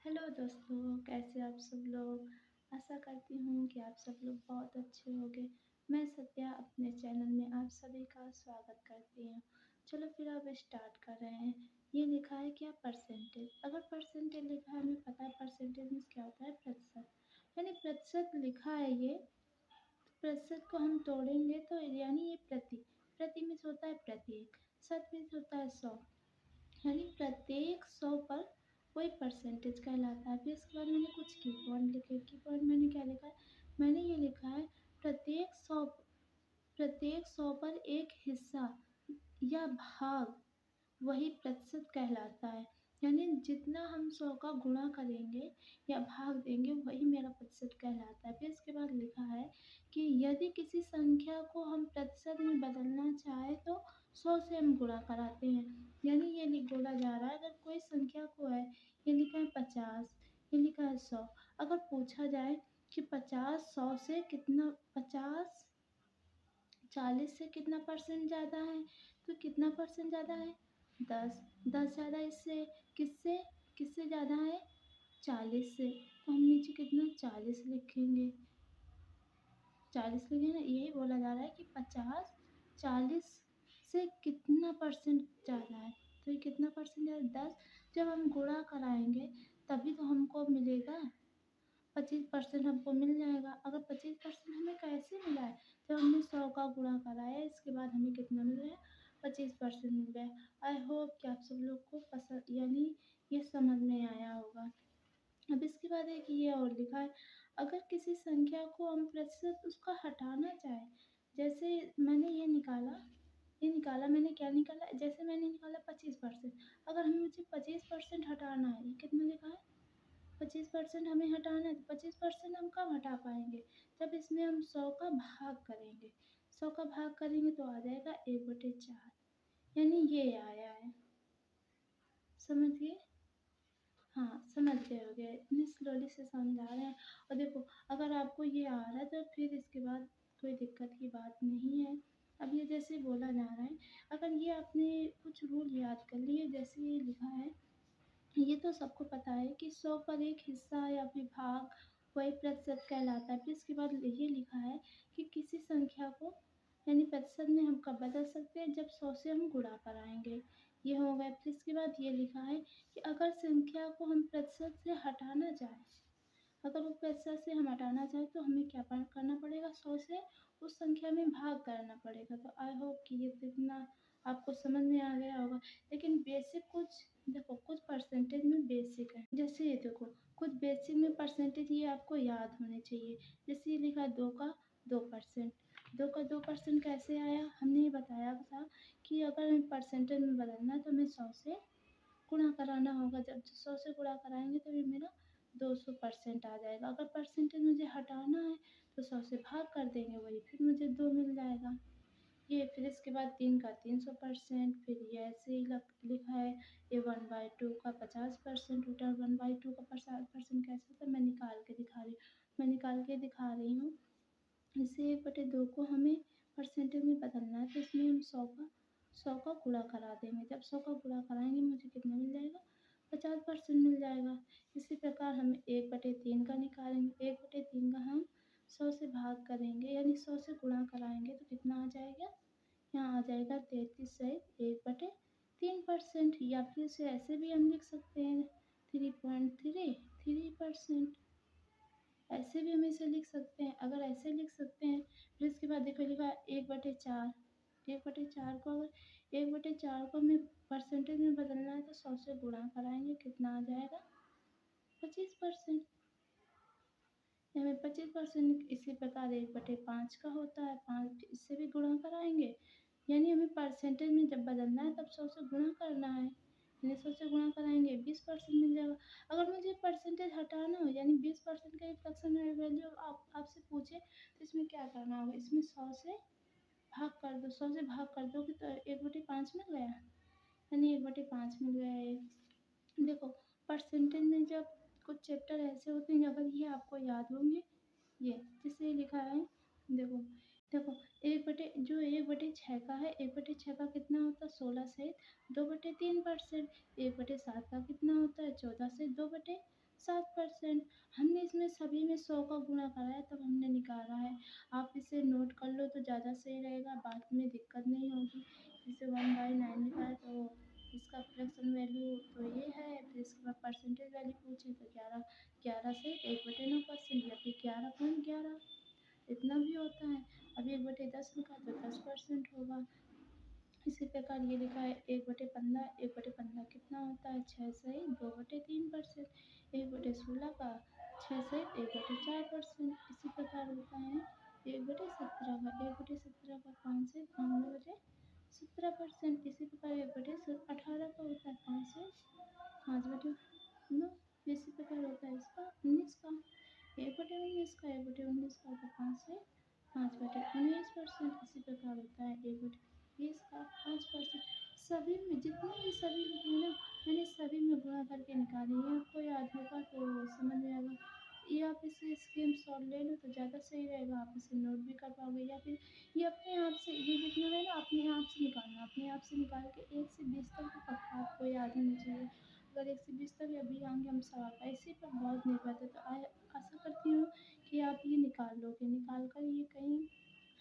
Hello दोस्तों, कैसे आप सब लोग? आशा करती हूँ कि आप सब लोग बहुत अच्छे होंगे। मैं सत्या अपने चैनल में आप सभी का स्वागत करती हूँ। चलो फिर अब स्टार्ट कर रहे हैं। ये लिखा है क्या परसेंटेज। अगर परसेंटेज लिखा है, हमें पता है परसेंटेज मीन्स क्या होता है, प्रतिशत। यानी प्रतिशत लिखा है ये, प्रतिशत को हम तोड़ेंगे तो यानी ये प्रति मीन्स होता है प्रत्येक, शत मीन्स होता है 100। यानी प्रत्येक 100 पर कोई परसेंटेज कहलाता है। फिर इसके बाद मैंने कुछ की पॉइंट लिखे। की पॉइंट मैंने क्या लिखा है, मैंने ये लिखा है प्रत्येक 100 पर एक हिस्सा या भाग वही प्रतिशत कहलाता है। यानी जितना हम 100 का गुणा करेंगे या भाग देंगे वही मेरा प्रतिशत कहलाता है। फिर इसके बाद लिखा है कि यदि किसी संख्या को हम प्रतिशत में बदलना चाहे तो 100 से हम गुणा कराते हैं। यानी ये बोला जा रहा है, अगर कोई संख्या को है, ये लिखा है 50, ये लिखा है 100। अगर पूछा जाए कि 50 40 से कितना परसेंट ज़्यादा है, तो कितना परसेंट ज़्यादा है, 10। 10 ज़्यादा इससे, किससे किससे ज़्यादा है, 40 से। तो हम नीचे कितना 40 लिखेंगे। 40 लिखे ना, यही बोला जा रहा है कि 50 40 से कितना परसेंट ज़्यादा है। तो ये कितना परसेंट ज़्यादा, 10। जब हम गुणा कराएंगे तभी तो हमको मिलेगा 25% हमको मिल जाएगा। अगर 25% हमें कैसे मिला है, जब हमने 100 का गुणा कराया, इसके बाद हमें कितना मिल गया, 25% मिल गया। आई होप कि आप सब लोग को पसंद यानी ये समझ में आया होगा। अब इसके बाद एक ये और लिखा है, अगर किसी संख्या को हम प्रतिशत उसका हटाना चाहे, जैसे मैंने मैंने क्या निकाला, जैसे मैंने निकाला 25%। अगर हमें मुझे 25% हटाना है, ये कितना लिखा है, 25% हमें हटाना है। 25% हम कब हटा पाएंगे, जब इसमें हम 100 का भाग करेंगे। 100 का भाग करेंगे तो आ जाएगा 1/4। यानी ये आया है, समझ गए? हाँ, समझ गए होगे, इतनी स्लोली से समझा रहे हैं। और देखो, अगर आपको ये आ रहा है तो फिर इसके बाद कोई दिक्कत की बात नहीं है। अब ये जैसे बोला जा रहा है, अगर ये आपने कुछ रूल याद कर लिए, जैसे ये लिखा है, ये तो सबको पता है कि 100 पर एक हिस्सा या फिर भाग वही प्रतिशत कहलाता है। फिर इसके बाद ये लिखा है कि किसी संख्या को यानी प्रतिशत में हम कब बदल सकते हैं, जब 100 से हम गुणा कराएंगे। ये हो गया। फिर इसके बाद ये लिखा है कि अगर संख्या को हम प्रतिशत से हटाना चाहें, अगर वो प्रतिशत से हम हटाना चाहें तो हमें क्या करना पड़ेगा, 100 से उस संख्या में भाग करना पड़ेगा। तो आई होप कि ये इतना आपको समझ में आ गया होगा। लेकिन बेसिक कुछ देखो, कुछ परसेंटेज में बेसिक है। जैसे ये देखो, कुछ बेसिक में परसेंटेज ये आपको याद होने चाहिए। जैसे ये लिखा है 2 का 2%। 2 का 2% कैसे आया, हमने ये बताया था कि अगर हमें परसेंटेज में बदलना है तो हमें 100 से गुणा कराना होगा। जब 100 से गुणा कराएंगे तो ये मेरा 200% आ जाएगा। अगर परसेंटेज मुझे हटाना है तो 100 से भाग कर देंगे, वही फिर मुझे 2 मिल जाएगा। ये फिर इसके बाद 3 का 300%। फिर ये ऐसे ही लिखा है, ये 1/2 का 50% होता है। 1/2 का 50% कैसे होता है, मैं निकाल के दिखा रही हूँ। इसे 1/2 को हमें परसेंटेज में बदलना है, तो इसमें हम 100 का गुणा करा देंगे। जब 100 का गुणा कराएंगे मुझे कितना मिल जाएगा, 50% मिल जाएगा। इसी प्रकार हम 1/3 का निकालेंगे। 1/3 का हम 100 से भाग करेंगे, यानी 100 से गुणा कराएंगे तो कितना आ जाएगा, यहाँ आ जाएगा 33 सहित 1/3%। या फिर इसे ऐसे भी हम लिख सकते हैं 3.33%। ऐसे भी हम इसे लिख सकते हैं। अगर ऐसे लिख सकते हैं, फिर इसके बाद देखो लिखा 1/4। 1/4 को अगर 1/4 को हमें परसेंटेज में बदलना है तो 100 से गुणा कराएंगे, कितना आ जाएगा, 25%। हमें 25%। इसी प्रकार 1/5 का होता है, 5 इससे भी गुणा कराएंगे। यानी हमें परसेंटेज में जब बदलना है तब 100 से गुणा करना है। यानी 100 से गुणा कराएंगे 20% मिल जाएगा। अगर मुझे परसेंटेज हटाना हो, यानी 20% का एक फ्रैक्शन वैल्यू आपसे पूछे तो इसमें क्या करना होगा, इसमें 100 से भाग कर दो। 100 से भाग कर दोगे तो 1/5 मिल गया, यानी 1/5 मिल गया है। देखो, परसेंटेज में जब कुछ चैप्टर ऐसे होते हैं, अगर ये आपको याद होंगे, ये जिससे लिखा है, देखो देखो, 1/6 का है, 1/6 का कितना होता है, 16 से 2/3%। 1/7 का कितना होता है, 14 से 2/3। 7%। हमने इसमें सभी में 100 का गुणा करा है तब हमने निकाला है। आप इसे नोट कर लो तो ज़्यादा सही रहेगा, बाद में दिक्कत नहीं होगी। जैसे 1/9 निकाला तो इसका फ्रैक्शन वैल्यू तो ये है, फिर इसके बाद परसेंटेज वैल्यू पूछे तो 11 से 1/9% या फिर 11.11 इतना भी होता है। अब 1/10 लिखा तो 10% होगा। इसी प्रकार ये लिखा है 1/15, 1/15 कितना होता है 6 से 2/3%, 1/16 का 6 से 1/4%। इसी प्रकार होता है 1/17 का 1/17 का 5 से 5/17%। इसी प्रकार 1/18 का होता है 5 से 5/9। इसी प्रकार होता है इसका 19 का 1/19 का 1/19 का होता है 5 से 5/19%। इसी प्रकार होता है 1/20 का 5%। सभी में जितने भी सभी लिखे हैं ना, मैंने सभी में गुणा करके निकाले हैं। आपको याद होगा तो समझ में आएगा। ये आप इसे स्क्रीन शॉट ले लो तो ज़्यादा सही रहेगा, आप इसे नोट भी कर पाओगे। या फिर ये अपने आप से ये जितना है ना अपने आप से निकालना, अपने आप से निकाल के 1 से 20 तक तो पक्का आपको याद होना चाहिए। अगर 1 से 20 तक अभी आएंगे हम सवाल इसी पर बहुत निर्भर है, तो आशा करती हूँ कि आप ये निकाल लोगे। निकाल कर ये कहीं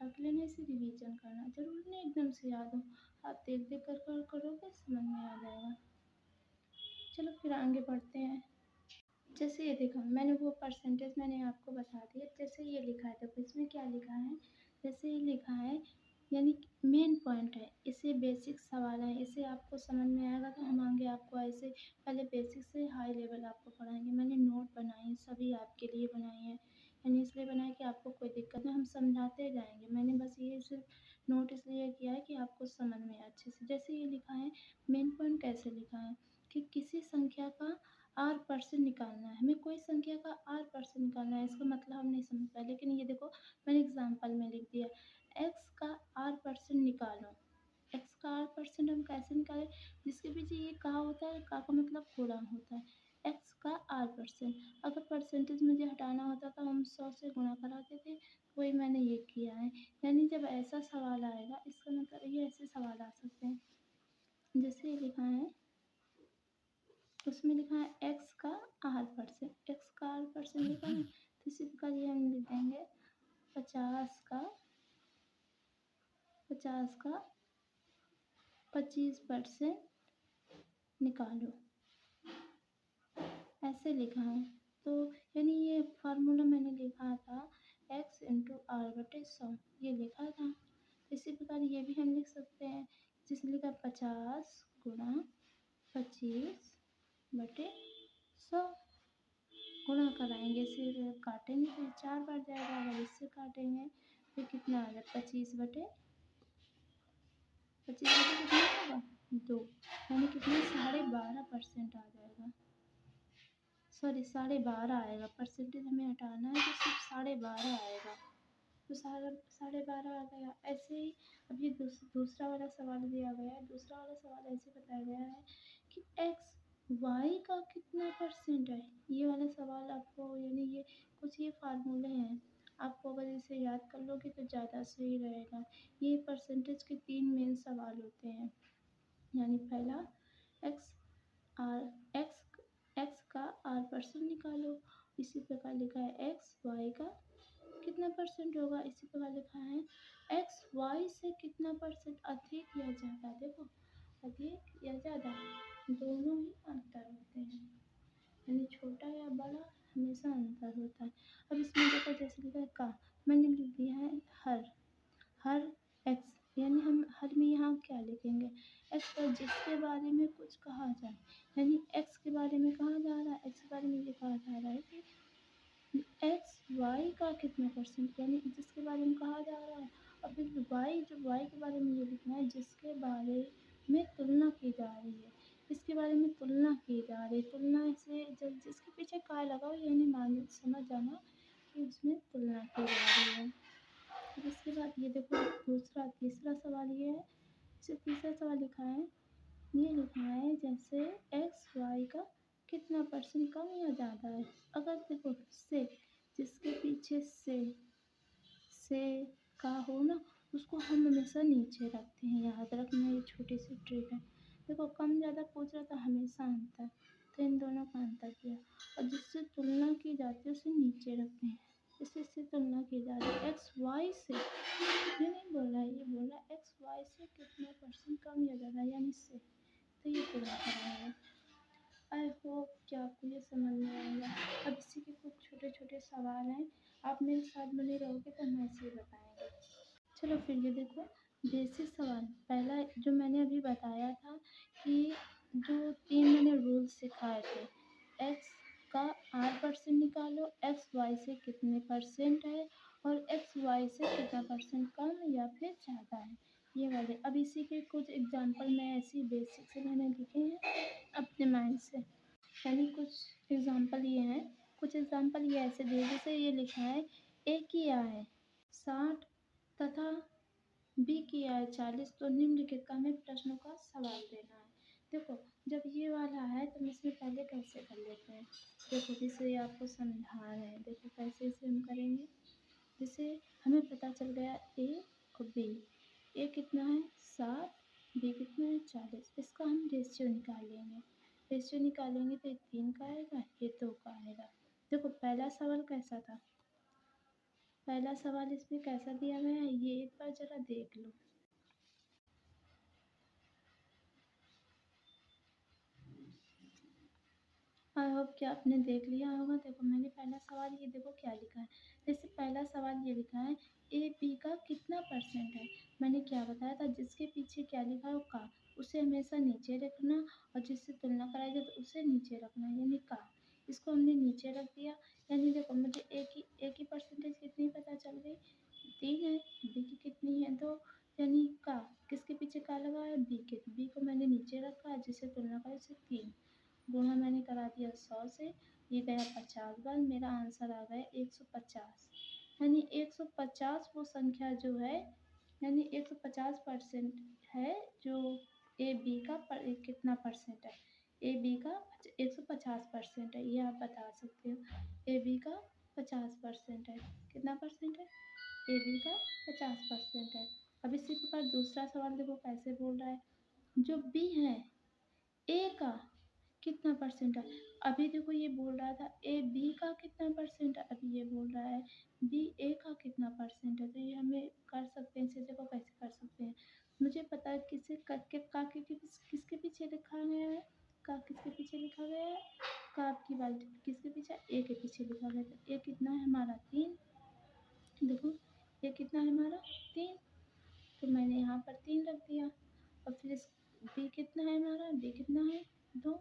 रख लेना, इसे रिवीजन करना, ज़रूरी नहीं एकदम से याद हो, आप देख देख कर करोगे समझ में आ जाएगा। चलो फिर आगे बढ़ते हैं। जैसे ये देखो मैंने वो परसेंटेज मैंने आपको बता दिया। जैसे ये लिखा है देखो इसमें क्या लिखा है, जैसे ये लिखा है यानी मेन पॉइंट है, इसे बेसिक सवाल है, इसे आपको समझ में आएगा तो हम आगे आपको ऐसे पहले बेसिक से हाई लेवल आपको पढ़ाएंगे। मैंने नोट बनाए सभी आपके लिए बनाए हैं, यानी इसलिए बनाए कि आपको कोई दिक्कत नहीं, हम समझाते जाएंगे। मैंने बस ये सिर्फ नोट इसलिए किया है कि आपको समझ में अच्छे से। जैसे ये लिखा है मेन पॉइंट कैसे लिखा है कि किसी संख्या का R% निकालना है, हमें कोई संख्या का R% निकालना है। इसका मतलब हम नहीं समझ पाए, लेकिन ये देखो मैंने एग्जाम्पल में लिख दिया x का R% निकालो। x का R% हम कैसे निकालें, जिसके पीछे ये कहा होता है, का मतलब पूर्णांक होता है। x का R%, अगर परसेंटेज मुझे हटाना होता तो हम 100 से गुणा कराते थे, वही मैंने ये किया है। यानी जब ऐसा सवाल आएगा इसका मतलब ये ऐसे सवाल आ सकते हैं। जैसे ये लिखा है उसमें लिखा है x का R%, x का R% लिखा है तो इसी प्रकार ये हम लिख देंगे 50 का 25% निकालो, ऐसे लिखा है। तो यानी ये फार्मूला मैंने लिखा था x × R/100 ये लिखा था। इसी प्रकार ये भी हम लिख सकते हैं, जिसमें लिखा 50 × 25/100 गुणा कराएंगे, फिर काटेंगे फिर 4 बार जाएगा। अगर इससे काटेंगे फिर कितना आ जाए 25/25 कितना होगा 2, यानी कितना 12.5% आ जाएगा। सॉरी 12.5 आएगा, परसेंटेज हमें हटाना है तो सिर्फ 12.5 आएगा। तो 12.5 आ गया। ऐसे ही अब ये दूसरा वाला सवाल दिया गया है। दूसरा वाला सवाल ऐसे बताया गया है कि x y का कितना % है। ये वाला सवाल आपको यानी ये कुछ ये फार्मूले हैं, आपको अगर इसे याद कर लोगे तो ज़्यादा सही रहेगा। ये परसेंटेज के 3 मेन सवाल होते हैं। यानी पहला x का R% निकालो, इसी प्रकार लिखा है x y का कितना % होगा। इसी प्रकार लिखा है x y से कितना % अधिक या ज़्यादा। देखो अधिक या ज़्यादा दोनों ही अंतर होते हैं, यानी छोटा या बड़ा हमेशा अंतर होता है। अब इसमें देखो जैसे लिखा है का, मैंने लिख दिया है हर x, यानी हम हर में यहाँ क्या लिखेंगे x पर जिसके बारे में कुछ कहा जाए, यानी x के बारे में कहा जा रहा है, x के बारे में ये कहा जा रहा है कि x y का कितना %, यानी जिसके बारे में कहा जा रहा है। और फिर y के बारे में ये लिखना है जिसके बारे में तुलना की जा रही है, इसके बारे में तुलना की जा रही है। तुलना से जब जिसके पीछे का लगाओ यानी मान समझ जाना कि उसमें तुलना की जा रही है। इसके बाद ये देखो तीसरा सवाल ये है। इसे तीसरा सवाल लिखा है, ये लिखा है जैसे x y का कितना % कम या ज़्यादा है। अगर देखो से जिसके पीछे से का हो ना उसको हम हमेशा नीचे रखते हैं, याद रखना ये छोटी सी ट्रिक है। देखो कम ज़्यादा पूछ रहा था हमेशा अंतर, तो इन दोनों का अंतर किया। और जिससे जाती है उसे नीचे रखते हैं। इससे तुलना की जा रही है एक्स वाई से, ये नहीं बोल रहा है, ये बोल रहा है एक्स वाई से कितना परसेंट कम या ज़्यादा, यानी इससे, तो ये तुलना कराएंगे। आई होप कि आपको ये समझ में आएगा। अब इसी के कुछ छोटे छोटे सवाल हैं, आप मेरे साथ बने रहोगे तो हम ऐसे ही बताएंगे। चलो फिर ये देखो बेसिक सवाल। पहला जो मैंने अभी बताया था कि जो 3 मैंने रूल्स सिखाए थे, एक्स का R% निकालो, एक्स वाई से कितने परसेंट है और एक्स वाई से कितना परसेंट कम या फिर ज़्यादा है, ये वाले। अब इसी के कुछ एग्जांपल मैं ऐसी बेसिक से मैंने लिखे हैं अपने माइंड से, यानी कुछ एग्जांपल ये हैं। कुछ एग्जांपल ये ऐसे दिए, जैसे ये लिखा है ए किया है 60 तथा बी किया है 40, तो निम्नलिखित का हमें प्रश्नों का सवाल देना है। देखो जब ये वाला है तो हम इसमें पहले कैसे कर लेते हैं, देखो जिसे आपको समझा रहे हैं, देखो कैसे इसे हम करेंगे। जैसे हमें पता चल गया ए और बी, ए कितना है 60, बी कितना है 40, इसका हम रेशियो निकाल लेंगे। रेशियो निकालेंगे तो ये 3 का आएगा, ये 2 का आएगा। देखो पहला सवाल कैसा था, पहला सवाल इसमें कैसा दिया गया है, ये एक बार जरा देख लो। आई होप कि आपने देख लिया होगा। देखो मैंने पहला सवाल ये देखो क्या लिखा है, जैसे पहला सवाल ये लिखा है ए बी का कितना परसेंट है। मैंने क्या बताया था, जिसके पीछे क्या लिखा हो का, उसे हमेशा नीचे रखना, और जिससे तुलना कराई जाए तो उसे नीचे रखना, यानी का। इसको हमने नीचे रख दिया, यानी देखो मुझे ए की परसेंटेज कितनी पता चल गई, 3 है, बी की कितनी है 2, यानी का किसके पीछे का लगा है, बी के, बी को मैंने नीचे रखा, जिससे तुलना कराई उसे 3 गुणा मैंने करा दिया 100 से, ये गया 50 बार, मेरा आंसर आ गया 150। यानी 150 वो संख्या जो है, यानी 150% है जो ए बी का कितना परसेंट है, ए बी का 150% है, ये आप बता सकते हो। ए बी का 50% है, कितना परसेंट है, ए बी का 50% है। अब इसी प्रकार दूसरा सवाल देखो कैसे बोल रहा है, जो बी है ए का कितना परसेंट है। अभी देखो ये बोल रहा था ए बी का कितना परसेंट है, अभी ये बोल रहा है बी ए का कितना परसेंट है। तो ये हमें कर सकते हैं, इसे देखो कैसे कर सकते हैं। मुझे पता है किसे करके का किसके पीछे लिखा गया है, का किसके पीछे लिखा गया है, का आपकी बात किसके पीछे, ए के पीछे लिखा गया था। ए कितना है हमारा 3, देखो ए कितना है हमारा 3, तो मैंने यहाँ पर 3 रख दिया। और फिर इस बी कितना है हमारा, बी कितना है 2,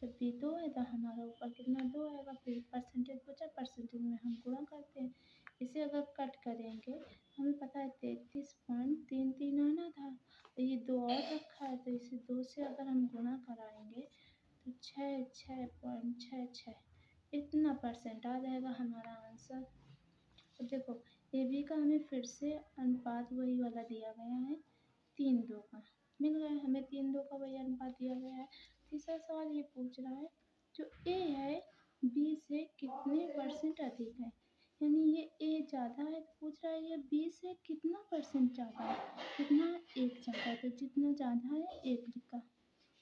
जब बी 2 है तो हमारा ऊपर कितना 2 आएगा, फिर परसेंटेज बचा, परसेंटेज में हम गुणा करते हैं। इसे अगर कट करेंगे, हमें पता है 33.33 आना था, तो ये 2 और रखा है, तो इसे 2 से अगर हम गुणा कराएंगे तो 6.66 इतना परसेंट आ जाएगा हमारा आंसर। तो देखो ए बी का हमें फिर से अनुपात वही वाला दिया गया है, 3:2 का मिल गया हमें, 3:2 का वही अनुपात दिया गया है। तीसरा सवाल ये पूछ रहा है जो ए है बी से कितने परसेंट अधिक है, यानी ये ए ज़्यादा है, तो पूछ रहा है ये बी से कितना परसेंट ज़्यादा है, कितना 1 ज़्यादा है, तो जितना ज़्यादा है 1 लिखा,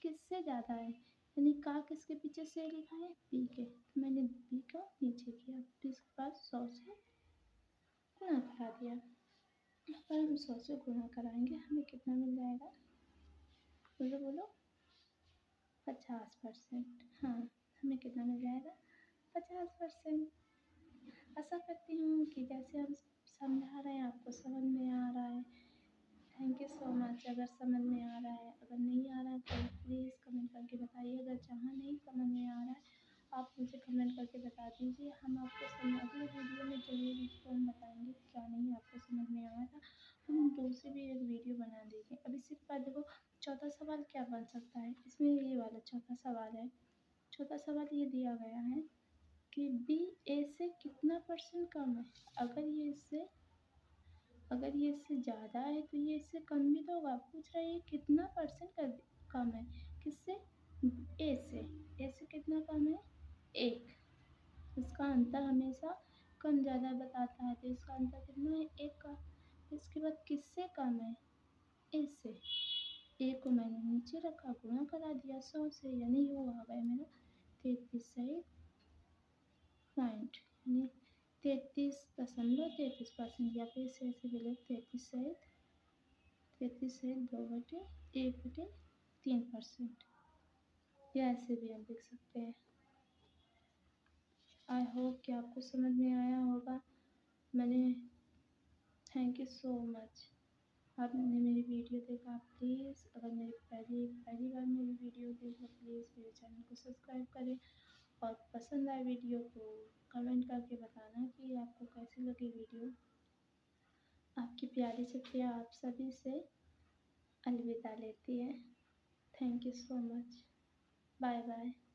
किससे ज़्यादा है, यानी का किसके पीछे से लिखा है, बी के, तो मैंने बी का नीचे किया, फिर इसके बाद 100 से गुणा करा दिया। अब हम 100 से गुणा कराएंगे, हमें कितना मिल जाएगा, बोलो बोलो, 50%। हाँ हमें कितना मिल जाएगा, 50%। आशा करती हूँ कि जैसे हम समझा रहे हैं आपको समझ में आ रहा है। Thank you so much. अगर समझ में आ रहा है, अगर नहीं आ रहा है तो प्लीज़ कमेंट करके बताइए। अगर जहाँ नहीं समझ में आ रहा है आप मुझे कमेंट करके बता दीजिए, हम आपको अगले वीडियो में ज़रूर इसको हम बताएंगे क्या नहीं आपको समझ में आया था, हम दूसरी भी एक वीडियो बना देंगे। अब इसी के बाद देखो चौथा सवाल क्या बन सकता है, इसमें ये वाला चौथा सवाल है। चौथा सवाल ये दिया गया है कि बी ए से कितना परसेंट कम है। अगर ये इससे ज़्यादा है तो ये इससे कम भी तो होगा, पूछ रहा है ये कितना परसेंट कम है, किससे, ए से। ए से कितना कम है, 1। इसका अंतर हमेशा कम ज़्यादा बताता है, तो इसका अंतर कितना है, 1 का। इसके बाद किससे कम है, ए से। ए को मैंने नीचे रखा, गुणा करा दिया 100 से, यानी वो आ गया मेरा 33 सही पॉइंट यानी 33.33%, या फिर इसे ऐसे भी लोग 33 सहित 2/1/3%, या ऐसे भी हम लिख सकते हैं। आई होप कि आपको समझ में आया होगा। थैंक यू सो मच, आपने मेरी वीडियो देखा। प्लीज़ अगर मेरी पहली बार मेरी वीडियो देखो, प्लीज़ मेरे चैनल को सब्सक्राइब करें, और पसंद आए वीडियो तो कमेंट करके बताना कि आपको कैसी लगी वीडियो। आपकी प्यारी सी प्रिया आप सभी से अलविदा लेती है। Thank you so much, bye bye.